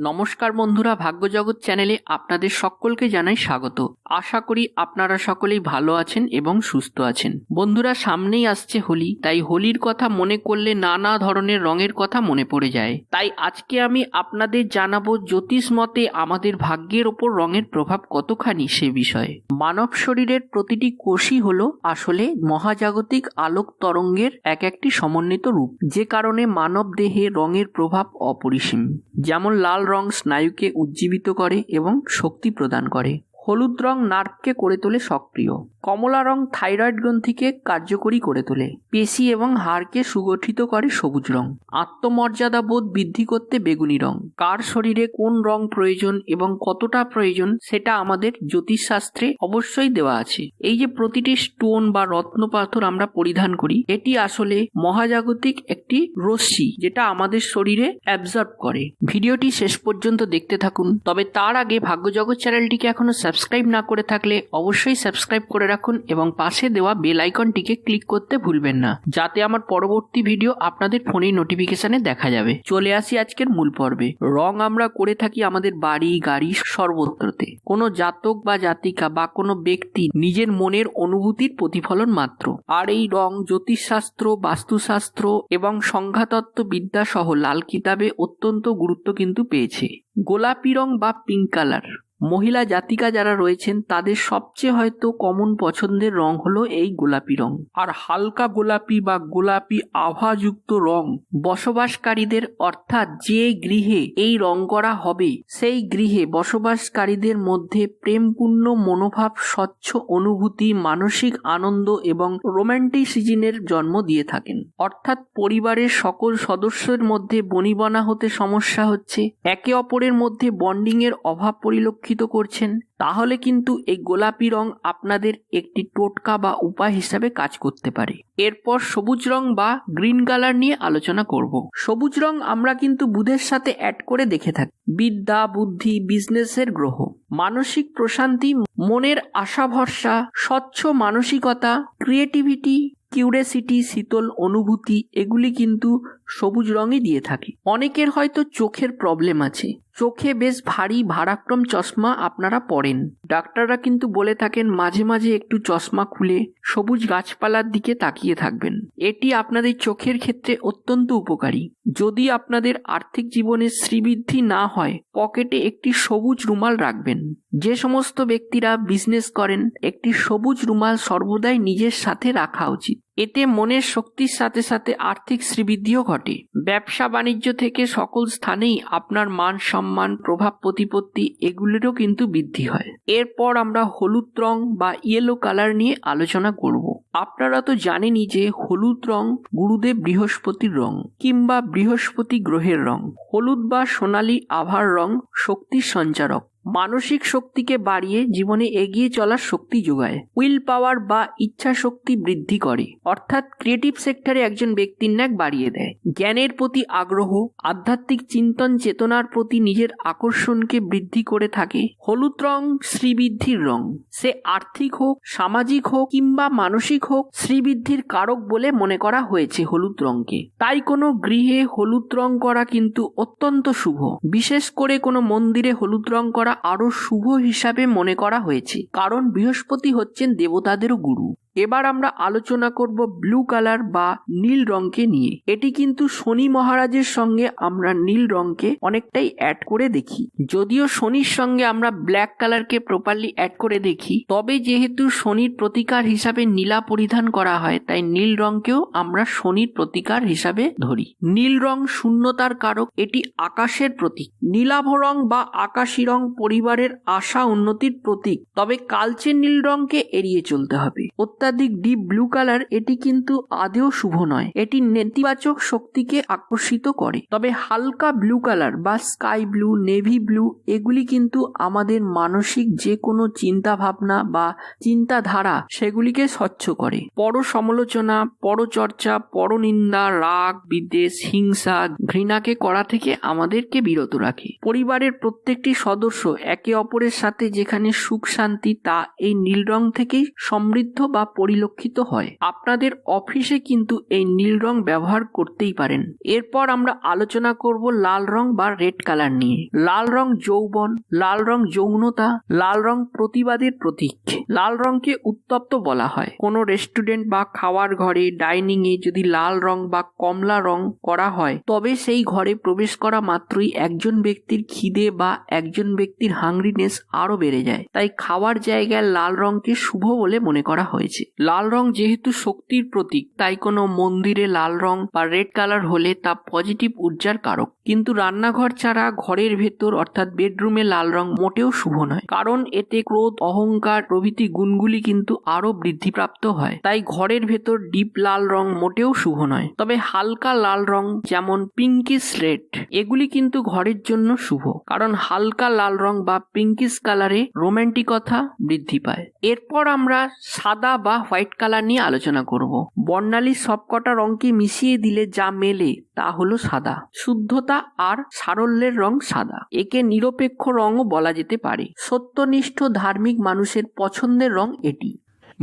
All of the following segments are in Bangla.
নমস্কার বন্ধুরা, ভাগ্যজগৎ চ্যানেলে আপনাদের সকলকে জানাই স্বাগত। আশা করি আপনারা সকলেই ভালো আছেন এবং সুস্থ আছেন। বন্ধুরা, সামনেই আসছে হোলি, তাই হোলির কথা মনে করলে নানা ধরনের রঙের কথা মনে পড়ে যায়। তাই আজকে আমি আপনাদের জানাবো জ্যোতিষ মতে আমাদের ভাগ্যের ওপর রঙের প্রভাব কতখানি সে বিষয়ে। মানব শরীরের প্রতিটি কোষই হলো আসলে মহাজাগতিক আলোক তরঙ্গের একটি সমন্বিত রূপ, যে কারণে মানব দেহে রঙের প্রভাব অপরিসীম। যেমন লাল রং স্নায়ুকে উজ্জীবিত করে এবং শক্তি প্রদান করে, হলুদ রং নার্ভকে করে তোলে সক্রিয়, কমলা রং থাইরয়েড গ্রন্থিকে কার্যকরী করে তোলে, পেশি এবং হাড়কে সুগঠিত করে সবুজ রং, আত্মমর্যাদা বোধ বৃদ্ধি করতে বেগুনি রং। কার শরীরে কোন রং প্রয়োজন এবং কতটা প্রয়োজন সেটা আমাদের জ্যোতিষশাস্ত্রে অবশ্যই দেওয়া আছে। এই যে প্রতিটি স্টোন বা রত্ন পাথর আমরা পরিধান করি, এটি আসলে মহাজাগতিক একটি রশ্মি যেটা আমাদের শরীরে অ্যাবজর্ব করে। ভিডিওটি শেষ পর্যন্ত দেখতে থাকুন। তবে তার আগে ভাগ্যজগৎ চ্যানেলটিকে এখনো সাবস্ক্রাইব না করে থাকলে অবশ্যই সাবস্ক্রাইব করে রাখুন এবং পাশে দেওয়া বেল আইকনটিকে ক্লিক করতে ভুলবেন না, যাতে আমার পরবর্তী ভিডিও আপনাদের ফোনের নোটিফিকেশনে দেখা যাবে। চলে আসি আজকের মূল পর্বে। রং আমরা করে থাকি আমাদের বাড়ি, গাড়ি, সর্বত্রতে। কোনো জাতক বা জাতিকা বা কোনো ব্যক্তি নিজের মনের অনুভূতির প্রতিফলন মাত্র। আর এই রং জ্যোতিষশাস্ত্র, বাস্তুশাস্ত্র এবং সংখ্যাতত্ত্ব বিদ্যা সহ লাল কিতাবে অত্যন্ত গুরুত্ব কিন্তু পেয়েছে। গোলাপি রং বা পিঙ্ক কালার, মহিলা জাতিকা যারা রয়েছেন তাদের সবচেয়ে হয়তো কমন পছন্দের রং হলো এই গোলাপি রং। আর হালকা গোলাপি বা গোলাপি আভাযুক্ত রং বসবাসকারীদের, অর্থাৎ যে গৃহে এই রং করা হবে সেই গৃহে বসবাসকারীদের মধ্যে প্রেমপূর্ণ মনোভাব, স্বচ্ছ অনুভূতি, মানসিক আনন্দ এবং রোম্যান্টিসিজমের জন্ম দিয়ে থাকেন। অর্থাৎ পরিবারের সকল সদস্যের মধ্যে বনিবনা হতে সমস্যা হচ্ছে, একে অপরের মধ্যে বন্ডিং এর অভাব পরিলক্ষিত করছেন, তাহলে কিন্তু এই গোলাপি রং আপনাদের একটি টোটকা বা উপায় হিসাবে কাজ করতে পারে। এরপর সবুজ রং বা গ্রিন কালার নিয়ে আলোচনা করব। সবুজ রং আমরা কিন্তু বুধের সাথে অ্যাড করে দেখে থাকি। বিদ্যা, বুদ্ধি, বিজনেসের গ্রহ, মানসিক প্রশান্তি, মনের আশা ভরসা, স্বচ্ছ মানসিকতা, ক্রিয়েটিভিটি, কিউরিওসিটি, শীতল অনুভূতি, এগুলি কিন্তু সবুজ রঙই দিয়ে থাকে। অনেকের হয়তো চোখের প্রবলেম আছে, চোখে বেশ ভারী ভারাক্রম চশমা আপনারা পরেন। ডাক্তাররা কিন্তু বলে থাকেন মাঝে মাঝে একটু চশমা খুলে সবুজ গাছপালার দিকে তাকিয়ে থাকবেন। এটি আপনাদের চোখের ক্ষেত্রে অত্যন্ত উপকারী। যদি আপনাদের আর্থিক জীবনে শ্রীবৃদ্ধি না হয়, পকেটে একটি সবুজ রুমাল রাখবেন। যে সমস্ত ব্যক্তিরা বিজনেস করেন, একটি সবুজ রুমাল সর্বদাই নিজের সাথে রাখা উচিত। এতে মনের শক্তির সাথে সাথে আর্থিক শ্রীবৃদ্ধিও ঘটে। ব্যবসা বাণিজ্য থেকে সকল স্থানেই আপনার মান সম্মান, প্রভাব প্রতিপত্তি এগুলিরও কিন্তু বৃদ্ধি হয়। এরপর আমরা হলুদ রং বা ইয়েলো কালার নিয়ে আলোচনা করব। আপনারা তো জানেনই যে হলুদ রং গুরুদেব বৃহস্পতির রং কিংবা বৃহস্পতি গ্রহের রং। হলুদ বা সোনালী আভার রং শক্তির সঞ্চারক, মানসিক শক্তিকে বাড়িয়ে জীবনে এগিয়ে চলার শক্তি যোগায়, উইল পাওয়ার বা ইচ্ছা শক্তি বৃদ্ধি করে, অর্থাৎ ক্রিয়েটিভ সেক্টরে একজন ব্যক্তির ন্যাক বাড়িয়ে দেয়। জ্ঞানের প্রতি আগ্রহ, আধ্যাত্মিক চিন্তন চেতনার প্রতি নিজের আকর্ষণকে বৃদ্ধি করে থাকে। হলুদ রং শ্রীবৃদ্ধির রং, সে আর্থিক হোক, সামাজিক হোক কিংবা মানসিক হোক, শ্রীবৃদ্ধির কারক বলে মনে করা হয়েছে হলুদ রংকে। তাই কোনো গৃহে হলুদ রং করা কিন্তু অত্যন্ত শুভ। বিশেষ করে কোনো মন্দিরে হলুদ রং করা আরো শুভ হিসাবে মনে করা হয়েছে, কারণ বৃহস্পতি হচ্ছেন দেবতাদেরও গুরু। এবার আমরা আলোচনা করব ব্লু কালার বা নীল রংকে নিয়ে। এটি কিন্তু শনি মহারাজের সঙ্গে আমরা নীল রংকে অনেকটাই অ্যাড করে দেখি। যদিও শনির সঙ্গে আমরা ব্ল্যাক কালারকে প্রপারলি অ্যাড করে দেখি, তবে যেহেতু শনির প্রতিকার হিসাবে নীলা পরিধান করা হয়, তাই নীল রংকেও আমরা শনির প্রতিকার হিসাবে ধরি। নীল রং শূন্যতার কারক, এটি আকাশের প্রতীক। নীলাভ রং বা আকাশী রং পরিবারের আশা উন্নতির প্রতীক, তবে কালচে নীল রংকে এড়িয়ে চলতে হবে। অত্যাধিক ডিপ ব্লু কালার এটি কিন্তু আদেও শুভ নয়, এটি নেতিবাচক শক্তিকে আকর্ষিত করে। তবে হালকা ব্লু কালার বা স্কাই ব্লু, নেভি ব্লু এগুলি কিন্তু আমাদের মানসিক যে কোনো চিন্তা ভাবনা বা চিন্তাধারা সেগুলিকে স্বচ্ছ করে। পর সমালোচনা, পরচর্চা, পরনিন্দা, রাগ, বিদ্বেষ, হিংসা, ঘৃণাকে করা থেকে আমাদেরকে বিরত রাখে। পরিবারের প্রত্যেকটি সদস্য একে অপরের সাথে যেখানে সুখ শান্তি, তা এই নীল রং থেকেই সমৃদ্ধ বা পরিলক্ষিত হয়। আপনাদের অফিসে কিন্তু এই নীল রং ব্যবহার করতেই পারেন। এরপর আমরা আলোচনা করব লাল রং বা রেড কালার নিয়ে। লাল রং যৌবন, লাল রং যৌনতা, লাল রং প্রতিবাদের প্রতীক। লাল রংকে উত্তপ্ত বলা হয়। কোনো রেস্টুরেন্ট বা খাওয়ার ঘরে ডাইনিং এ যদি লাল রং বা কমলা রং করা হয় তবে সেই ঘরে প্রবেশ করা মাত্রই একজন ব্যক্তির খিদে বা একজন ব্যক্তির হাংরিনেস আরো বেড়ে যায়। তাই খাওয়ার জায়গায় লাল রংকে শুভ বলে মনে করা হয়েছে। লাল রং যেহেতু শক্তির প্রতীক তাই কোনো মন্দিরে লাল রং বা রেড কালার হলে তা পজিটিভ ঊর্জার কারক। কিন্তু রান্নাঘর ছাড়া ঘরের ভেতর অর্থাৎ বেডরুমে লাল রং মোটেও শুভ নয়, কারণ এতে ক্রোধ, অহংকার প্রভৃতি গুণগুলি কিন্তু আরো বৃদ্ধিপ্রাপ্ত হয়। তাই ঘরের ভেতর ডিপ লাল রং মোটেও শুভ নয়। তবে হালকা লাল রং যেমন পিঙ্কিশ রেড এগুলি কিন্তু ঘরের জন্য শুভ, কারণ হালকা লাল রং বা পিঙ্কিশ কালারে রোমান্টিকতা বৃদ্ধি পায়। এরপর আমরা সাদা বা হোয়াইট কালার নিয়ে আলোচনা করব। বর্ণালীর সবকটা রংকে মিশিয়ে দিলে যা মেলে তা হলো সাদা। শুদ্ধতা আর সারল্যের রং সাদা। একে নিরপেক্ষ রঙও বলা যেতে পারে। সত্যনিষ্ঠ ধার্মিক মানুষের পছন্দের রং এটি।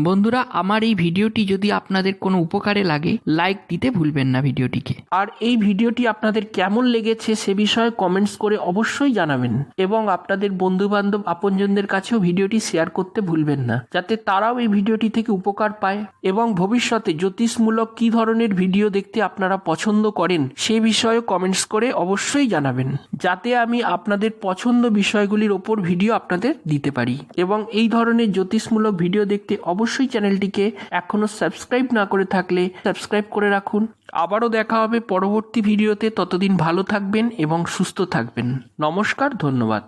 বন্ধুরা, আমার এই ভিডিওটি যদি আপনাদের কোনো উপকারে লাগে লাইক দিতে ভুলবেন না ভিডিওটিকে। আর এই ভিডিওটি আপনাদের কেমন লেগেছে সে বিষয়ে কমেন্টস করে অবশ্যই জানাবেন, এবং আপনাদের বন্ধু বান্ধব আপনজনদের কাছেও ভিডিওটি শেয়ার করতে ভুলবেন না, যাতে তারাও এই ভিডিওটি থেকে উপকার পায়। এবং ভবিষ্যতে জ্যোতিষমূলক কী ধরনের ভিডিও দেখতে আপনারা পছন্দ করেন সে বিষয়ে কমেন্টস করে অবশ্যই জানাবেন, যাতে আমি আপনাদের পছন্দ বিষয়গুলির ওপর ভিডিও আপনাদের দিতে পারি। এবং এই ধরনের জ্যোতিষমূলক ভিডিও দেখতে অবশ্যই চ্যানেলটিকে এখনো সাবস্ক্রাইব না করে থাকলে সাবস্ক্রাইব করে রাখুন। আবারও দেখা হবে পরবর্তী ভিডিওতে। ততদিন ভালো থাকবেন এবং সুস্থ থাকবেন। নমস্কার, ধন্যবাদ।